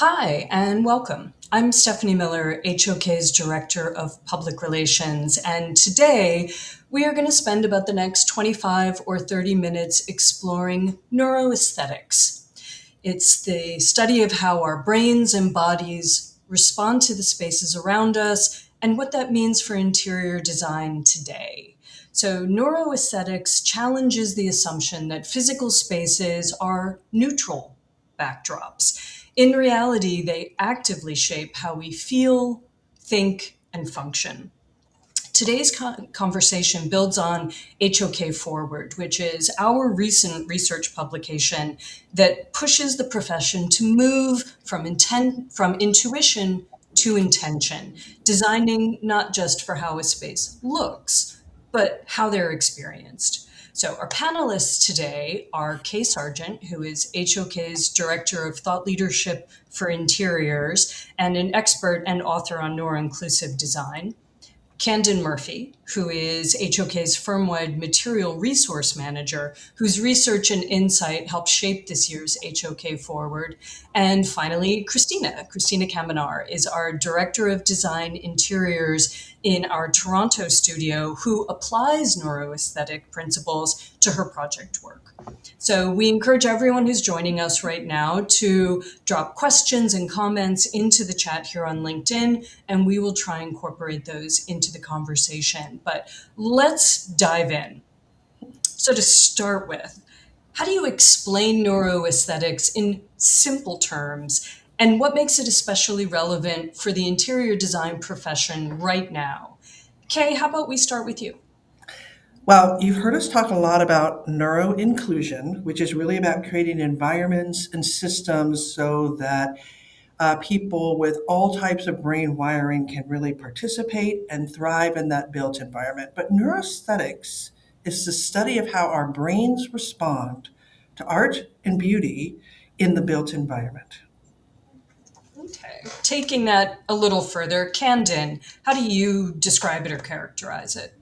Hi, and welcome. I'm Stephanie Miller, HOK's Director of Public Relations, and today we are going to spend about the next 25 or 30 minutes exploring neuroaesthetics. It's the study of how our brains and bodies respond to the spaces around us and what that means for interior design today. So, neuroaesthetics challenges the assumption that physical spaces are neutral backdrops. In reality, they actively shape how we feel, think, and function. Today's conversation builds on HOK Forward, which is our recent research publication that pushes the profession to move from intuition to intention, designing not just for how a space looks, but how they're experienced. So our panelists today are Kay Sargent, who is HOK's Director of Thought Leadership for Interiors and an expert and author on neuroinclusive design. Candon Murphy, who is HOK's Firmwide Material Resource Manager, whose research and insight helped shape this year's HOK Forward. And finally, Kristina Kamenar is our Director of Design Interiors in our Toronto studio, who applies neuroaesthetic principles to her project work. So we encourage everyone who's joining us right now to drop questions and comments into the chat here on LinkedIn, and we will try and incorporate those into the conversation. But let's dive in. So to start with, how do you explain neuroaesthetics in simple terms, and what makes it especially relevant for the interior design profession right now? Kay, how about we start with you? Well, you've heard us talk a lot about neuroinclusion, which is really about creating environments and systems so that people with all types of brain wiring can really participate and thrive in that built environment. But neuroaesthetics is the study of how our brains respond to art and beauty in the built environment. Okay. Taking that a little further, Candon, how do you describe it or characterize it?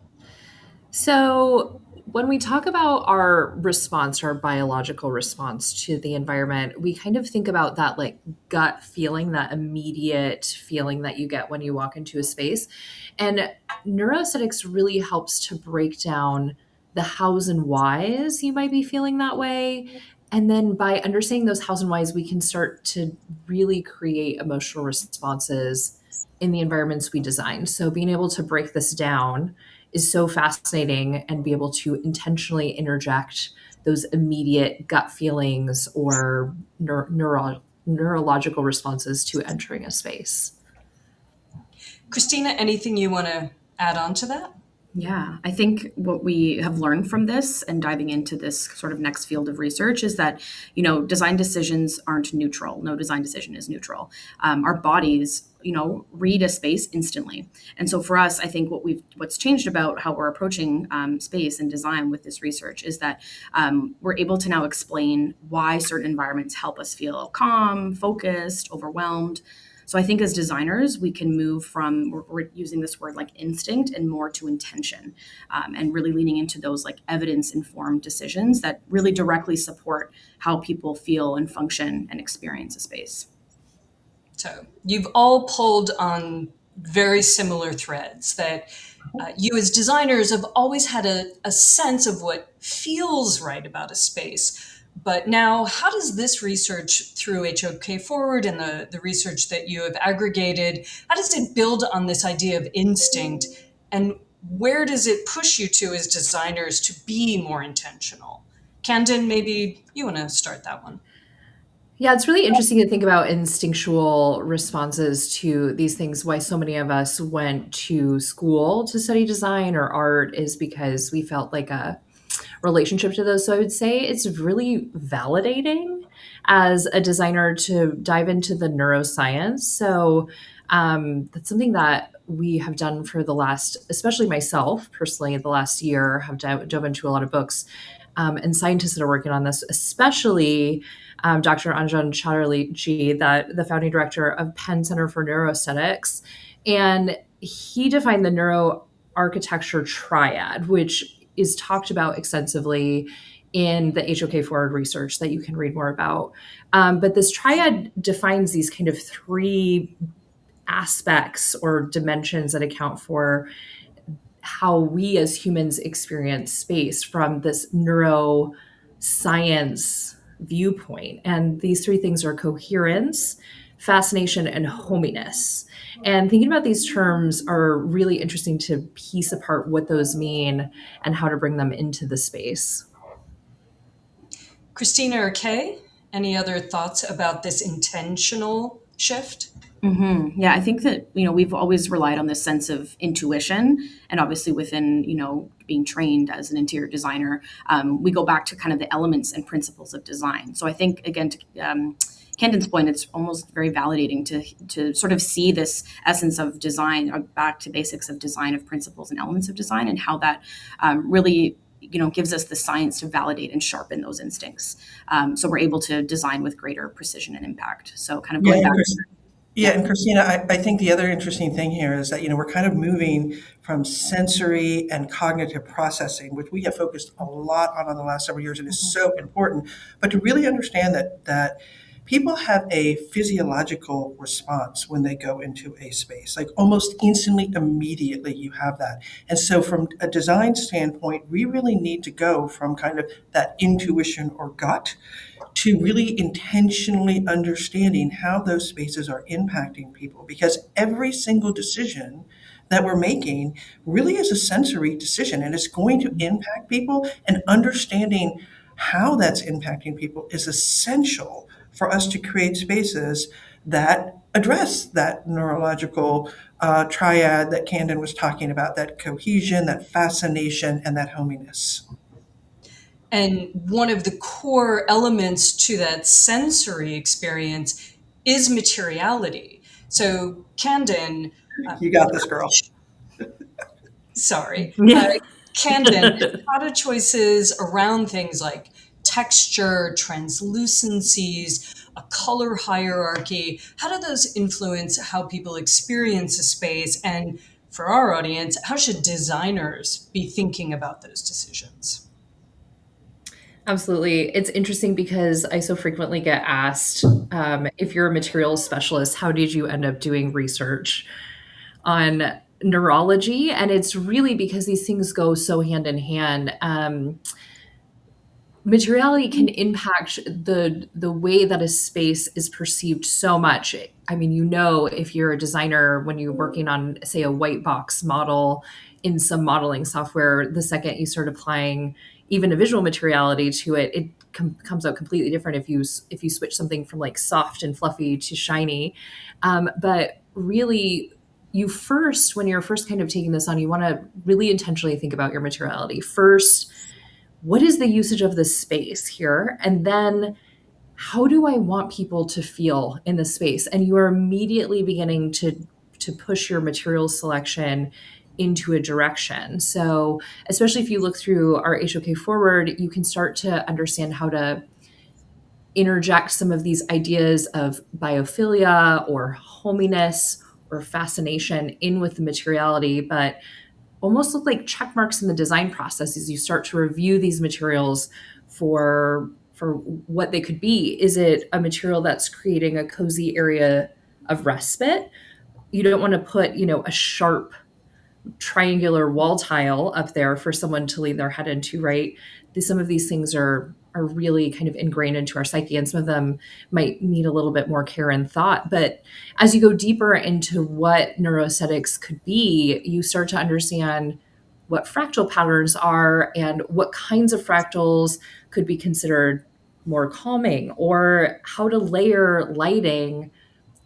So, when we talk about our response, our biological response to the environment, we kind of think about that like gut feeling, that immediate feeling that you get when you walk into a space. And neuroaesthetics really helps to break down the hows and whys you might be feeling that way. And then by understanding those hows and whys, we can start to really create emotional responses in the environments we design. So, being able to break this down is so fascinating and be able to intentionally interject those immediate gut feelings or neurological responses to entering a space. Kristina, anything you want to add on to that? Yeah, I think what we have learned from this and diving into this sort of next field of research is that, design decisions aren't neutral. No design decision is neutral. Our bodies, read a space instantly. And so for us, I think what's changed about how we're approaching space and design with this research is that we're able to now explain why certain environments help us feel calm, focused, overwhelmed. So I think as designers, we can move from, we're using this word like instinct and more to intention, and really leaning into those like evidence-informed decisions that really directly support how people feel and function and experience a space. So you've all pulled on very similar threads that you as designers have always had a sense of what feels right about a space. But now, how does this research through HOK Forward and the research that you have aggregated, how does it build on this idea of instinct? And where does it push you to as designers to be more intentional? Candon, maybe you want to start that one. Yeah, it's really interesting to think about instinctual responses to these things. Why so many of us went to school to study design or art is because we felt like a relationship to those. So I would say it's really validating as a designer to dive into the neuroscience. So that's something that we have done for the last, especially myself personally, the last year, have dove into a lot of books and scientists that are working on this, especially Dr. Anjan Chatterjee, the founding director of Penn Center for Neuroaesthetics. And he defined the neuroarchitecture triad, which is talked about extensively in the HOK Forward research that you can read more about. But this triad defines these kind of three aspects or dimensions that account for how we as humans experience space from this neuroscience viewpoint. And these three things are coherence, fascination, and hominess. And thinking about these terms are really interesting to piece apart what those mean and how to bring them into the space. Kristina or Kay, any other thoughts about this intentional shift? Yeah, I think that, we've always relied on this sense of intuition. And obviously within, being trained as an interior designer, we go back to kind of the elements and principles of design. So I think, again, to Candon's point, it's almost very validating to sort of see this essence of design, or back to basics of design, of principles and elements of design, and how that really gives us the science to validate and sharpen those instincts. So we're able to design with greater precision and impact. So kind of going back. Yeah, and Kristina, I think the other interesting thing here is that, we're kind of moving from sensory and cognitive processing, which we have focused a lot on the last several years and is so important, but to really understand that people have a physiological response when they go into a space, like almost instantly, immediately you have that. And so from a design standpoint, we really need to go from kind of that intuition or gut to really intentionally understanding how those spaces are impacting people, because every single decision that we're making really is a sensory decision, and it's going to impact people, and understanding how that's impacting people is essential for us to create spaces that address that neurological triad that Candon was talking about, that cohesion, that fascination, and that hominess. And one of the core elements to that sensory experience is materiality. So, Candon, You got this, girl. sorry, Yeah. Candon, how do choices around things like texture, translucencies, a color hierarchy, how do those influence how people experience a space? And for our audience, how should designers be thinking about those decisions? Absolutely. It's interesting because I so frequently get asked, if you're a materials specialist, how did you end up doing research on neurology? And it's really because these things go so hand in hand. Materiality can impact the way that a space is perceived so much. I mean, if you're a designer, when you're working on, say, a white box model in some modeling software, the second you start applying even a visual materiality to it, it comes out completely different if you switch something from like soft and fluffy to shiny. But really, when you're first kind of taking this on, you want to really intentionally think about your materiality. First, what is the usage of the space here? And then how do I want people to feel in the space? And you are immediately beginning to push your material selection into a direction. So especially if you look through our HOK Forward, you can start to understand how to interject some of these ideas of biophilia or hominess or fascination in with the materiality, but almost look like check marks in the design process as you start to review these materials for what they could be. Is it a material that's creating a cozy area of respite? You don't want to put, a sharp triangular wall tile up there for someone to lean their head into, right? Some of these things are really kind of ingrained into our psyche, and some of them might need a little bit more care and thought. But as you go deeper into what neuroaesthetics could be, you start to understand what fractal patterns are and what kinds of fractals could be considered more calming, or how to layer lighting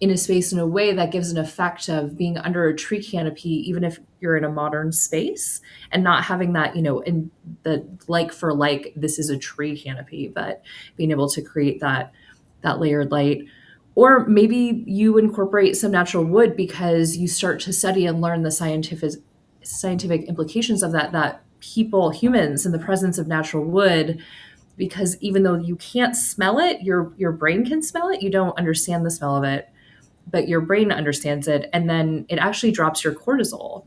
in a space in a way that gives an effect of being under a tree canopy, even if you're in a modern space, and not having that, in the like for like, this is a tree canopy, but being able to create that layered light. Or maybe you incorporate some natural wood because you start to study and learn the scientific implications of that humans in the presence of natural wood, because even though you can't smell it, your brain can smell it. You don't understand the smell of it, but your brain understands it, and then it actually drops your cortisol.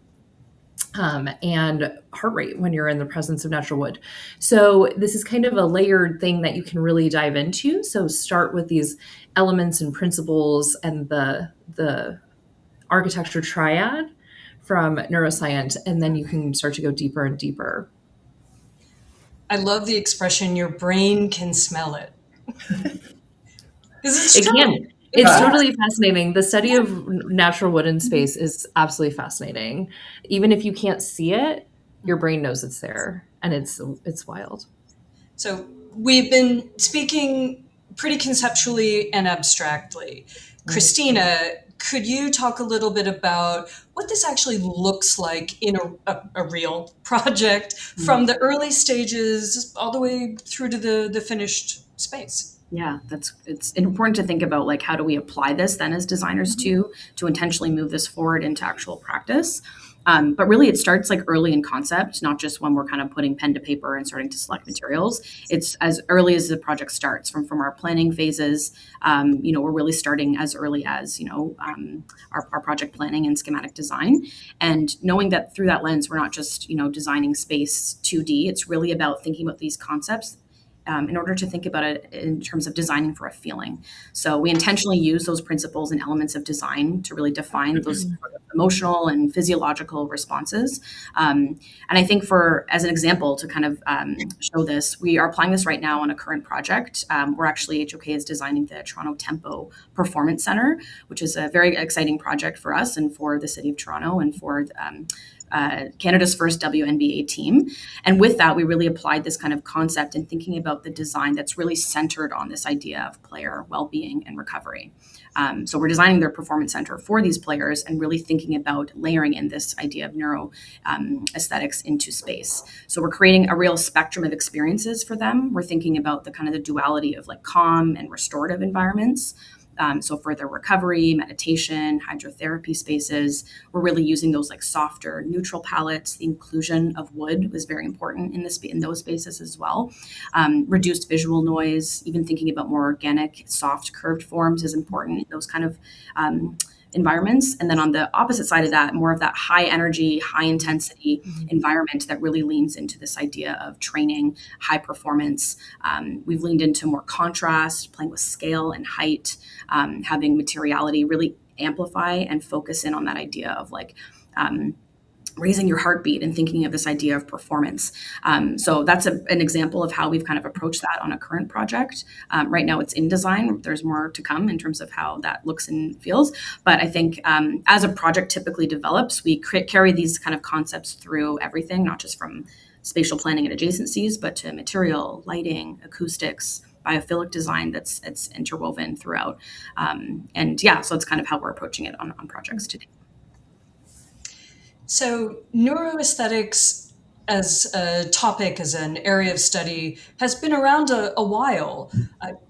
and heart rate when you're in the presence of natural wood. So this is kind of a layered thing that you can really dive into. So start with these elements and principles and the architecture triad from neuroscience, and then you can start to go deeper and deeper. I love the expression, your brain can smell it. Because it's It true. can. It's totally fascinating. The study of natural wood in space is absolutely fascinating. Even if you can't see it, your brain knows it's there, and it's wild. So we've been speaking pretty conceptually and abstractly. Kristina, could you talk a little bit about what this actually looks like in a real project from the early stages all the way through to the finished space? Yeah, it's important to think about like how do we apply this then as designers to intentionally move this forward into actual practice. But really, it starts like early in concept, not just when we're kind of putting pen to paper and starting to select materials. It's as early as the project starts from our planning phases. We're really starting as early as our project planning and schematic design, and knowing that through that lens, we're not just designing space 2D. It's really about thinking about these concepts in order to think about it in terms of designing for a feeling. So we intentionally use those principles and elements of design to really define those sort of emotional and physiological responses. And I think as an example to kind of show this, we are applying this right now on a current project. We're actually, HOK is designing the Toronto Tempo Performance Center, which is a very exciting project for us and for the City of Toronto and for Canada's first WNBA team. And with that, we really applied this kind of concept and thinking about the design that's really centered on this idea of player well-being and recovery. So we're designing their performance center for these players and really thinking about layering in this idea of neuroaesthetics into space. So we're creating a real spectrum of experiences for them. We're thinking about the kind of the duality of like calm and restorative environments. So for their recovery, meditation, hydrotherapy spaces, we're really using those like softer, neutral palettes. The inclusion of wood was very important in those spaces as well. Reduced visual noise, even thinking about more organic, soft, curved forms is important in those kind of environments. And then on the opposite side of that, more of that high energy, high intensity environment that really leans into this idea of training, high performance. We've leaned into more contrast, playing with scale and height, having materiality really amplify and focus in on that idea of like raising your heartbeat and thinking of this idea of performance. So that's an example of how we've kind of approached that on a current project. Right now it's in design. There's more to come in terms of how that looks and feels. But I think as a project typically develops, we carry these kind of concepts through everything, not just from spatial planning and adjacencies, but to material, lighting, acoustics, biophilic design that's interwoven throughout. So it's kind of how we're approaching it on projects today. So neuroaesthetics as a topic, as an area of study, has been around a while.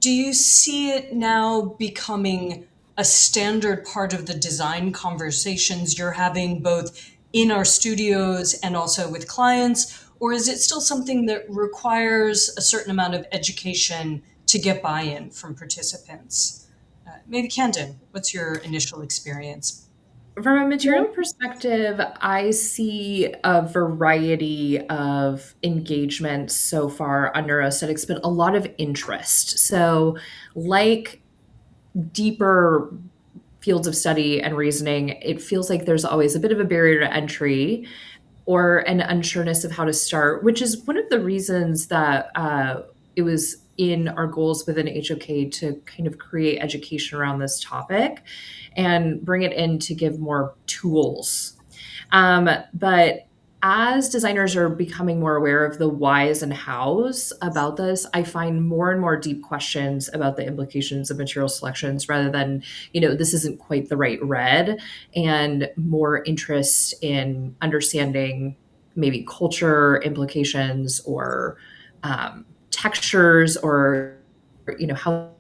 Do you see it now becoming a standard part of the design conversations you're having both in our studios and also with clients? Or is it still something that requires a certain amount of education to get buy-in from participants? Maybe Candon, what's your initial experience? From a material perspective, I see a variety of engagements so far on neuroaesthetics, but a lot of interest. So, like deeper fields of study and reasoning, it feels like there's always a bit of a barrier to entry or an unsureness of how to start, which is one of the reasons that it was in our goals within HOK to kind of create education around this topic and bring it in to give more tools. But as designers are becoming more aware of the whys and hows about this, I find more and more deep questions about the implications of material selections rather than, this isn't quite the right red, and more interest in understanding maybe culture implications or textures or, how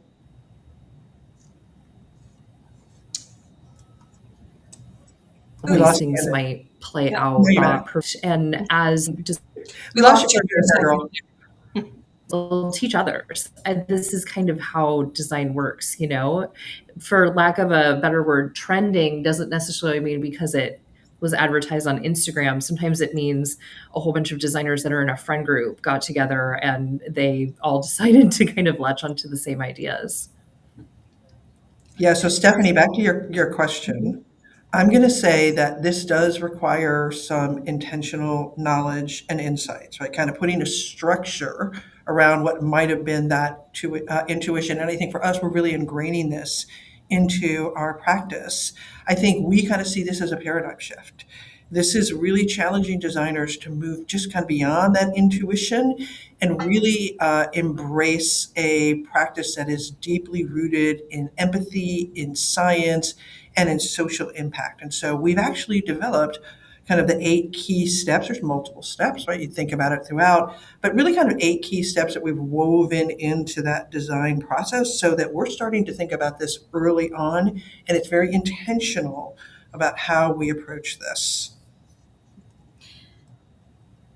We these lost things Candon. might play Yeah. out. No, you're back. And as just We lost you for a second, girl. will teach others. And this is kind of how design works, For lack of a better word, trending doesn't necessarily mean because it was advertised on Instagram. Sometimes it means a whole bunch of designers that are in a friend group got together and they all decided to kind of latch onto the same ideas. Yeah, so Stephanie, back to your question. I'm going to say that this does require some intentional knowledge and insights, right? Kind of putting a structure around what might have been that intuition. And I think for us, we're really ingraining this into our practice. I think we kind of see this as a paradigm shift. This is really challenging designers to move just kind of beyond that intuition and really embrace a practice that is deeply rooted in empathy, in science, and in social impact. And so we've actually developed kind of the 8 key steps. There's multiple steps, right? You think about it throughout, but really kind of 8 key steps that we've woven into that design process so that we're starting to think about this early on, and it's very intentional about how we approach this.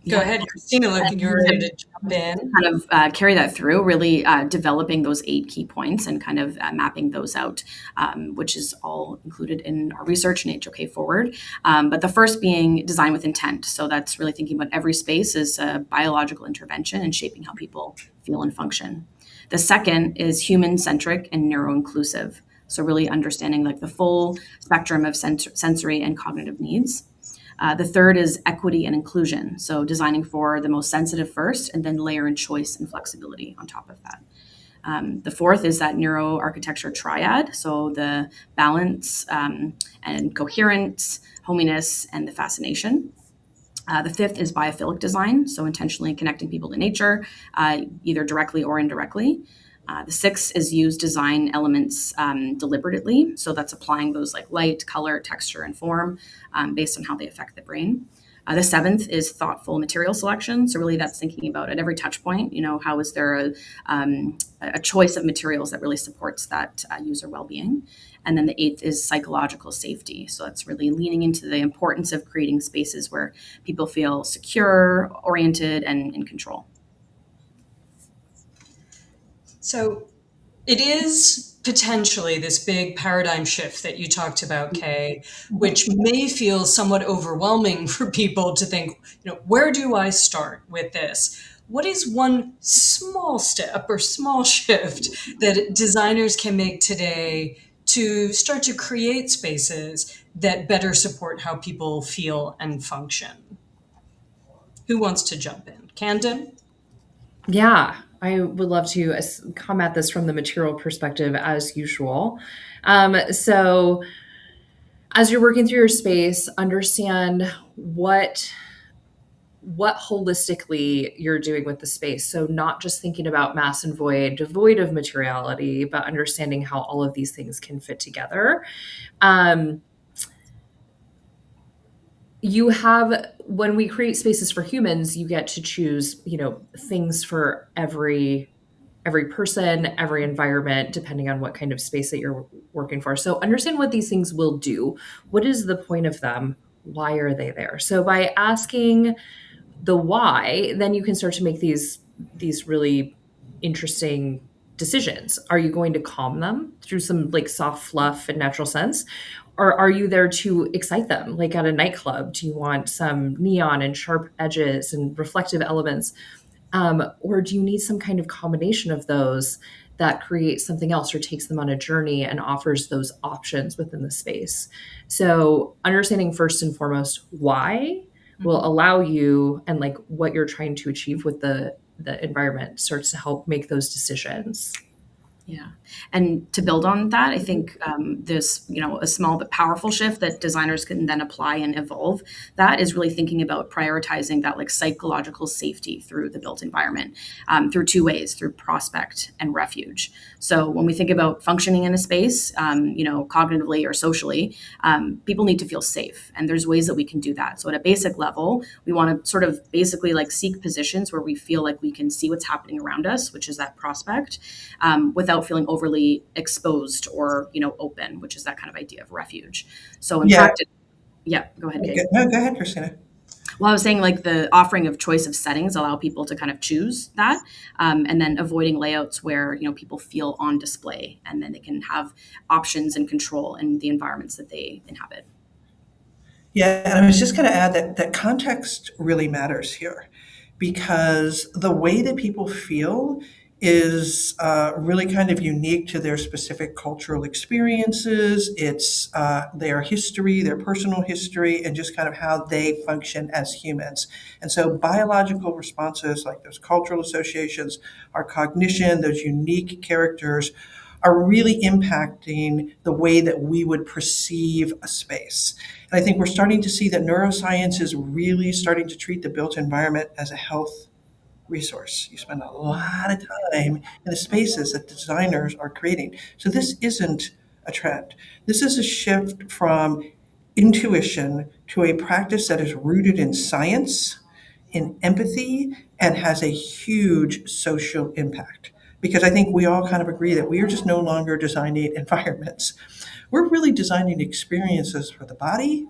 Go ahead, Kristina, looking you're ready to jump in. Kind of carry that through, really developing those 8 key points and kind of mapping those out, which is all included in our research in HOK Forward. But the first being design with intent. So that's really thinking about every space as a biological intervention and shaping how people feel and function. The second is human-centric and neuroinclusive. So really understanding like the full spectrum of sensory and cognitive needs. The third is equity and inclusion. So designing for the most sensitive first and then layer in choice and flexibility on top of that. The fourth is that neuroarchitecture triad. So the balance and coherence, hominess, and the fascination. The fifth is biophilic design. So intentionally connecting people to nature, either directly or indirectly. The sixth is use design elements deliberately. So that's applying those like light, color, texture, and form based on how they affect the brain. The seventh is thoughtful material selection. So really that's thinking about at every touch point, how is there a choice of materials that really supports that user well-being. And then the eighth is psychological safety. So that's really leaning into the importance of creating spaces where people feel secure, oriented, and in control. So it is potentially this big paradigm shift that you talked about, Kay, which may feel somewhat overwhelming for people to think, where do I start with this? What is one small step or small shift that designers can make today to start to create spaces that better support how people feel and function? Who wants to jump in? Candon? Yeah, I would love to come at this from the material perspective as usual. So as you're working through your space, understand what holistically you're doing with the space. So not just thinking about mass and void, devoid of materiality, but understanding how all of these things can fit together. When we create spaces for humans, you get to choose, things for every person, every environment, depending on what kind of space that you're working for. So understand what these things will do. What is the point of them? Why are they there? So by asking the why, then you can start to make these really interesting decisions. Are you going to calm them through some like soft fluff and natural sense? Or are you there to excite them? Like at a nightclub, do you want some neon and sharp edges and reflective elements? Or do you need some kind of combination of those that creates something else or takes them on a journey and offers those options within the space? So understanding first and foremost why will allow you and like what you're trying to achieve with the environment starts to help make those decisions. Yeah. And to build on that, I think there's, a small but powerful shift that designers can then apply and evolve. That is really thinking about prioritizing that like psychological safety through the built environment through 2 ways, through prospect and refuge. So when we think about functioning in a space, cognitively or socially, people need to feel safe. And there's ways that we can do that. So at a basic level, we want to sort of basically like seek positions where we feel like we can see what's happening around us, which is that prospect, without feeling overly exposed or, open, which is that kind of idea of refuge. So in practice, go ahead, Kate. No, go ahead, Kristina. Well, I was saying like the offering of choice of settings allow people to kind of choose that, and then avoiding layouts where, people feel on display, and then they can have options and control in the environments that they inhabit. Yeah, and I was just going to add that context really matters here because the way that people feel is really kind of unique to their specific cultural experiences. It's their history, their personal history, and just kind of how they function as humans. And so, biological responses like those cultural associations, our cognition, those unique characters are really impacting the way that we would perceive a space. And I think we're starting to see that neuroscience is really starting to treat the built environment as a health resource. You spend a lot of time in the spaces that designers are creating. So this isn't a trend. This is a shift from intuition to a practice that is rooted in science, in empathy, and has a huge social impact. Because I think we all kind of agree that we are just no longer designing environments. We're really designing experiences for the body,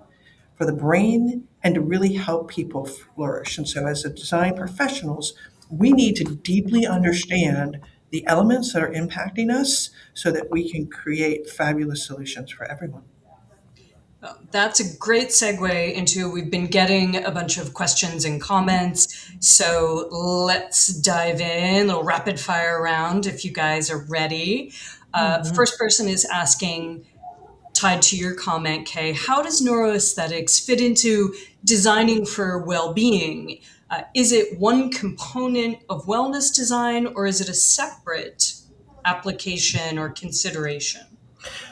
for the brain, and to really help people flourish. And so, as a design professionals, we need to deeply understand the elements that are impacting us so that we can create fabulous solutions for everyone. That's a great segue into we've been getting a bunch of questions and comments. So let's dive in, a little rapid fire round if you guys are ready. Mhm. First person is asking, tied to your comment, Kay, how does neuroaesthetics fit into designing for well being? Is it one component of wellness design or is it a separate application or consideration?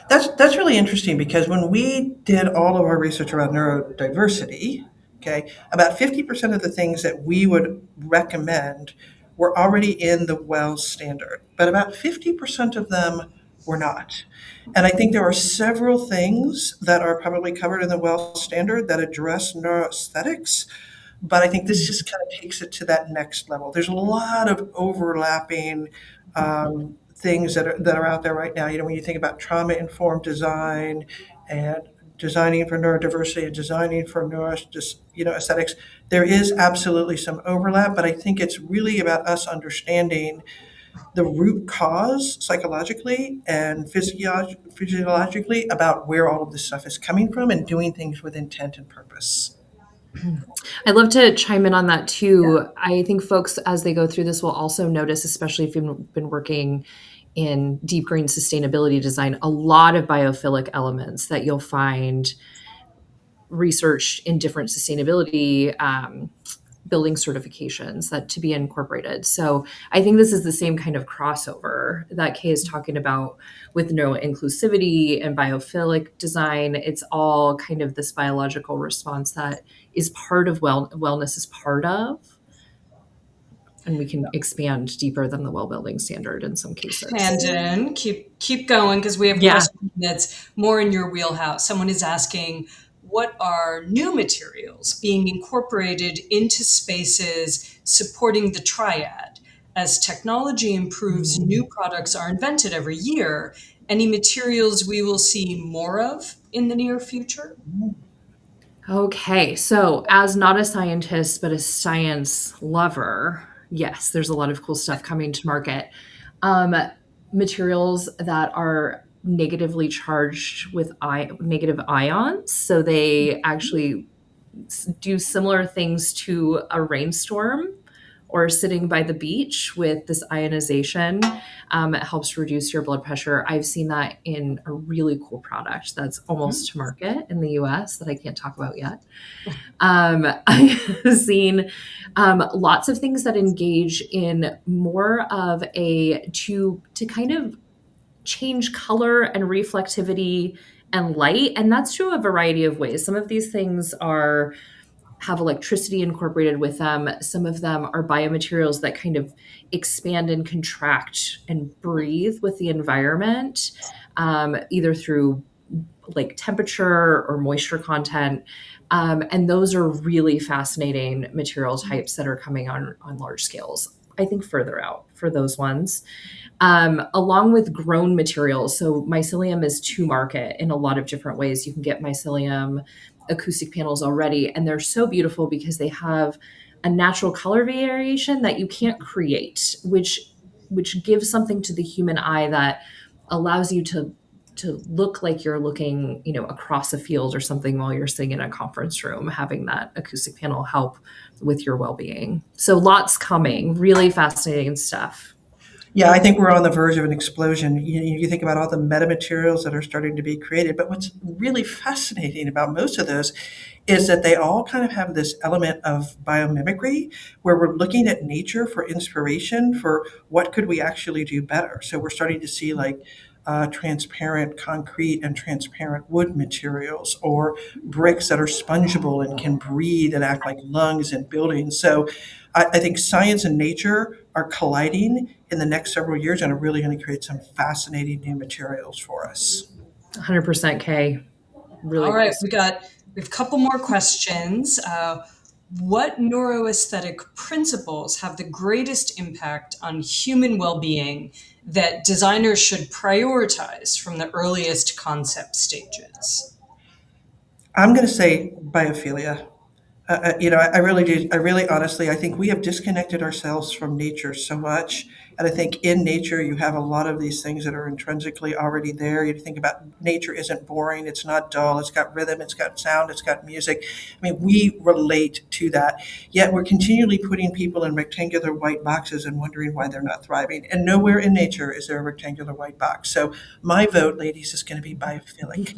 That's really interesting because when we did all of our research around neurodiversity, okay, about 50% of the things that we would recommend were already in the WELL standard, but about 50% of them were not. And I think there are several things that are probably covered in the WELL standard that address neuroaesthetics, but I think this just kind of takes it to that next level. There's a lot of overlapping things that are out there right now. You know, when you think about trauma informed design and designing for neurodiversity and designing for aesthetics, there is absolutely some overlap. But I think it's really about us understanding the root cause psychologically and physiologically about where all of this stuff is coming from and doing things with intent and purpose. I'd love to chime in on that too. I think folks, as they go through this, will also notice, especially if you've been working in deep green sustainability design, a lot of biophilic elements that you'll find researched in different sustainability building certifications that to be incorporated. So I think this is the same kind of crossover that Kay is talking about with neuroinclusivity and biophilic design. It's all kind of this biological response that is part of wellness is part of, and we can expand deeper than the well building standard in some cases. Candon, keep going because we have a Yeah. question that's more in your wheelhouse. Someone is asking, what are new materials being incorporated into spaces supporting the triad? As technology improves, new products are invented every year. Any materials we will see more of in the near future? Okay, so as not a scientist, but a science lover, yes, there's a lot of cool stuff coming to market. Um, Materials that are negatively charged with negative ions, so they actually do similar things to a rainstorm or sitting by the beach with this ionization. It helps reduce your blood pressure. I've seen that in a really cool product that's almost to market in the US that I can't talk about yet. I've seen lots of things that engage in more of to kind of change color and reflectivity and light. And that's through a variety of ways. Some of these things have electricity incorporated with them. Some of them are biomaterials that kind of expand and contract and breathe with the environment, either through like temperature or moisture content. And those are really fascinating material types that are coming on large scales. I think further out for those ones. Along with grown materials. So mycelium is to market in a lot of different ways. You can get mycelium acoustic panels already, and they're so beautiful because they have a natural color variation that you can't create, which gives something to the human eye that allows you to to look like you're looking, across a field or something while you're sitting in a conference room, having that acoustic panel help with your well-being. So lots coming, really fascinating stuff. Yeah, I think we're on the verge of an explosion. You think about all the metamaterials that are starting to be created, but what's really fascinating about most of those is that they all kind of have this element of biomimicry where we're looking at nature for inspiration for what could we actually do better. So we're starting to see like transparent concrete and transparent wood materials, or bricks that are spongeable and can breathe and act like lungs in buildings. So I think science and nature are colliding in the next several years and are really going to create some fascinating new materials for us. 100% Kay. Really All right, cool. we have a couple more questions. What neuroaesthetic principles have the greatest impact on human well-being that designers should prioritize from the earliest concept stages? I'm going to say biophilia. I really do. I really, honestly, I think we have disconnected ourselves from nature so much. And I think in nature, you have a lot of these things that are intrinsically already there. You think about nature isn't boring. It's not dull. It's got rhythm. It's got sound. It's got music. I mean, we relate to that. Yet we're continually putting people in rectangular white boxes and wondering why they're not thriving. And nowhere in nature is there a rectangular white box. So my vote, ladies, is going to be biophilic.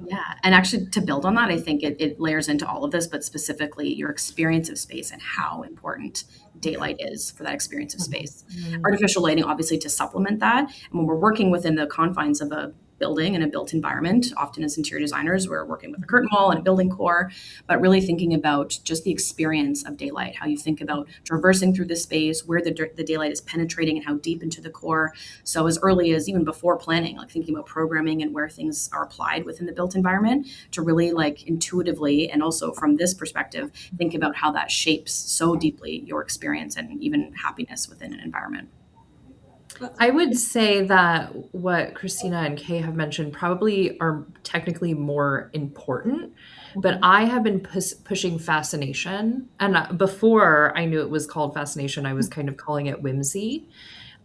Yeah, and actually to build on that, I think it layers into all of this, but specifically your experience of space and how important daylight is for that experience of space. Artificial lighting, obviously, to supplement that. And when we're working within the confines of a building and a built environment, often as interior designers, we're working with a curtain wall and a building core, but really thinking about just the experience of daylight, how you think about traversing through the space, where the daylight is penetrating and how deep into the core. So as early as even before planning, like thinking about programming and where things are applied within the built environment to really like intuitively, and also from this perspective, think about how that shapes so deeply your experience and even happiness within an environment. I would say that what Kristina and Kay have mentioned probably are technically more important, but I have been pushing Fascination. And before I knew it was called Fascination, I was kind of calling it Whimsy.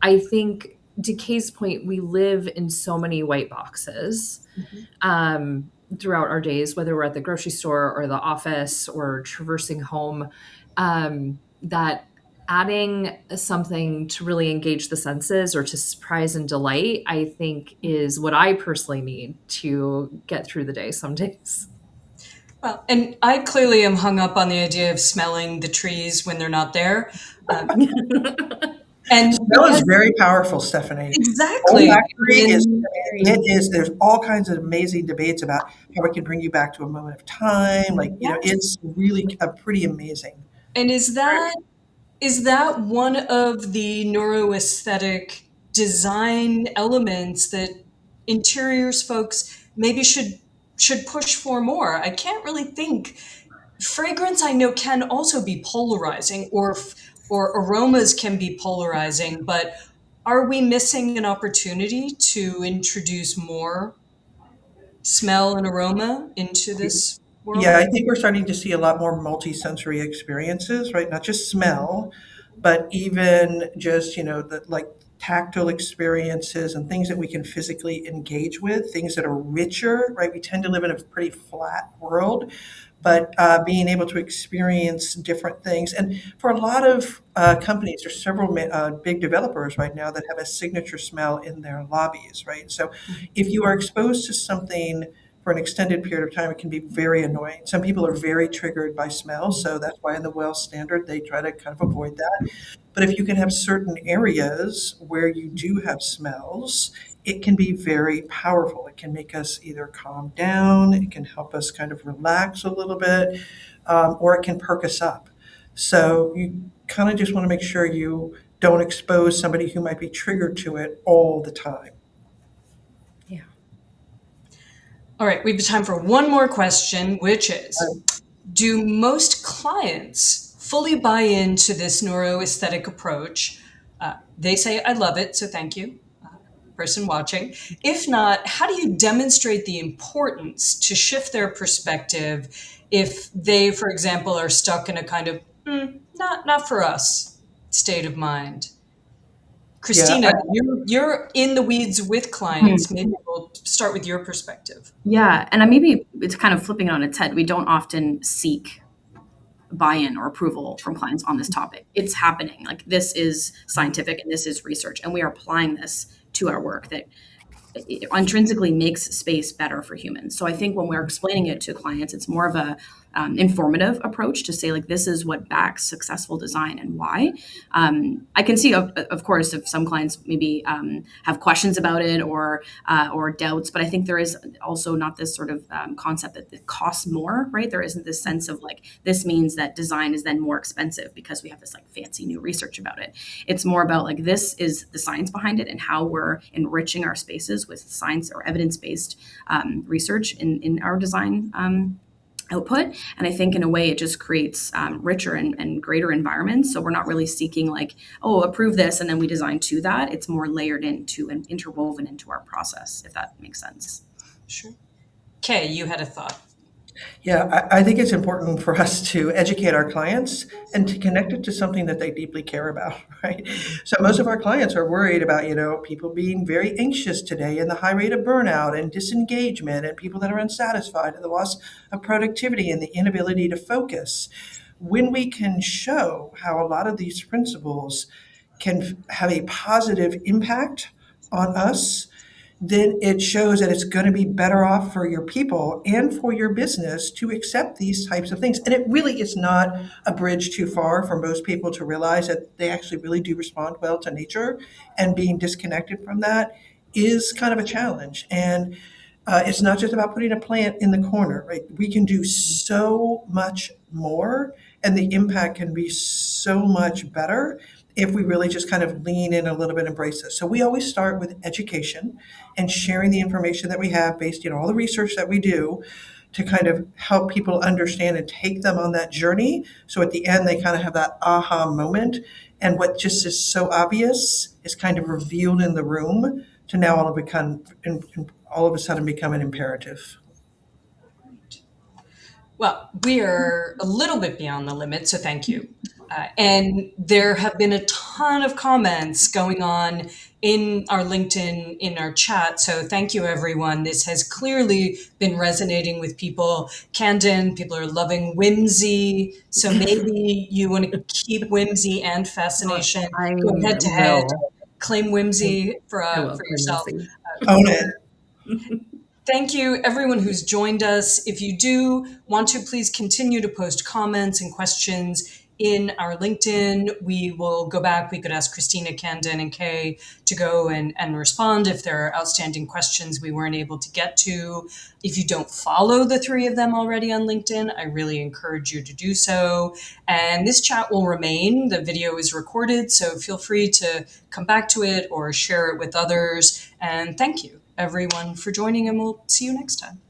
I think, to Kay's point, we live in so many white boxes throughout our days, whether we're at the grocery store or the office or traversing home, that adding something to really engage the senses or to surprise and delight, I think, is what I personally need to get through the day some days. Well, and I clearly am hung up on the idea of smelling the trees when they're not there. And Smell is very powerful, Stephanie. exactly. Olfactory is, And it is, there's all kinds of amazing debates about how it can bring you back to a moment of time. Like, it's really pretty amazing. and is that one of the neuroaesthetic design elements that interiors folks maybe should push for more? I can't really think. Fragrance, I know, can also be polarizing, or aromas can be polarizing, but are we missing an opportunity to introduce more smell and aroma into this Yeah, world? I think we're starting to see a lot more multi-sensory experiences, right? Not just smell, but even just, like tactile experiences and things that we can physically engage with, things that are richer, right? We tend to live in a pretty flat world, but being able to experience different things. And for a lot of companies, there's several big developers right now that have a signature smell in their lobbies, right? So if you are exposed to something for an extended period of time, it can be very annoying. Some people are very triggered by smell, so that's why in the WELL standard they try to kind of avoid that. But if you can have certain areas where you do have smells, it can be very powerful. It can make us either calm down, it can help us kind of relax a little bit, or it can perk us up. So you kind of just want to make sure you don't expose somebody who might be triggered to it all the time. Yeah. All right, we have time for one more question, which is, do most clients fully buy into this neuroaesthetic approach? They say, I love it, so thank you, person watching. If not, how do you demonstrate the importance to shift their perspective if they, for example, are stuck in a kind of, not for us state of mind? Yeah, Kristina, you're in the weeds with clients. Maybe we'll start with your perspective. Yeah, and maybe it's kind of flipping it on its head. We don't often seek buy-in or approval from clients on this topic. It's happening. Like this is scientific and this is research, and we are applying this to our work that it intrinsically makes space better for humans. So I think when we're explaining it to clients, it's more of a informative approach to say like this is what backs successful design and why. I can see, of course, if some clients maybe have questions about it or doubts, but I think there is also not this sort of concept that it costs more, right? There isn't this sense of like this means that design is then more expensive because we have this like fancy new research about it. It's more about like this is the science behind it and how we're enriching our spaces with science or evidence-based research in our design output. And I think in a way it just creates richer and greater environments. So we're not really seeking like, oh, approve this and then we design to that. It's more layered into and interwoven into our process, if that makes sense. Sure. Kay, you had a thought. Yeah, I think it's important for us to educate our clients and to connect it to something that they deeply care about, right? So most of our clients are worried about, people being very anxious today and the high rate of burnout and disengagement and people that are unsatisfied and the loss of productivity and the inability to focus. When we can show how a lot of these principles can have a positive impact on us, then it shows that it's going to be better off for your people and for your business to accept these types of things. And it really is not a bridge too far for most people to realize that they actually really do respond well to nature, and being disconnected from that is kind of a challenge. And it's not just about putting a plant in the corner, right? We can do so much more, and the impact can be so much better if we really just kind of lean in a little bit, embrace this. So we always start with education and sharing the information that we have based on all the research that we do to kind of help people understand and take them on that journey. So at the end, they kind of have that aha moment. And what just is so obvious is kind of revealed in the room to now all of a sudden become an imperative. Well, we are a little bit beyond the limit, so thank you. And there have been a ton of comments going on in our LinkedIn, in our chat. So thank you, everyone. This has clearly been resonating with people. Candon, people are loving Whimsy. So maybe you want to keep Whimsy and Fascination. Go head to head. Claim Whimsy for yourself. Own it. Thank you, everyone who's joined us. If you do want to, please continue to post comments and questions in our LinkedIn. We will go back. We could ask Kristina, Candon, and Kay to go and respond if there are outstanding questions we weren't able to get to. If you don't follow the three of them already on LinkedIn, I really encourage you to do so. And this chat will remain. The video is recorded, so feel free to come back to it or share it with others. And thank you, everyone, for joining, and we'll see you next time.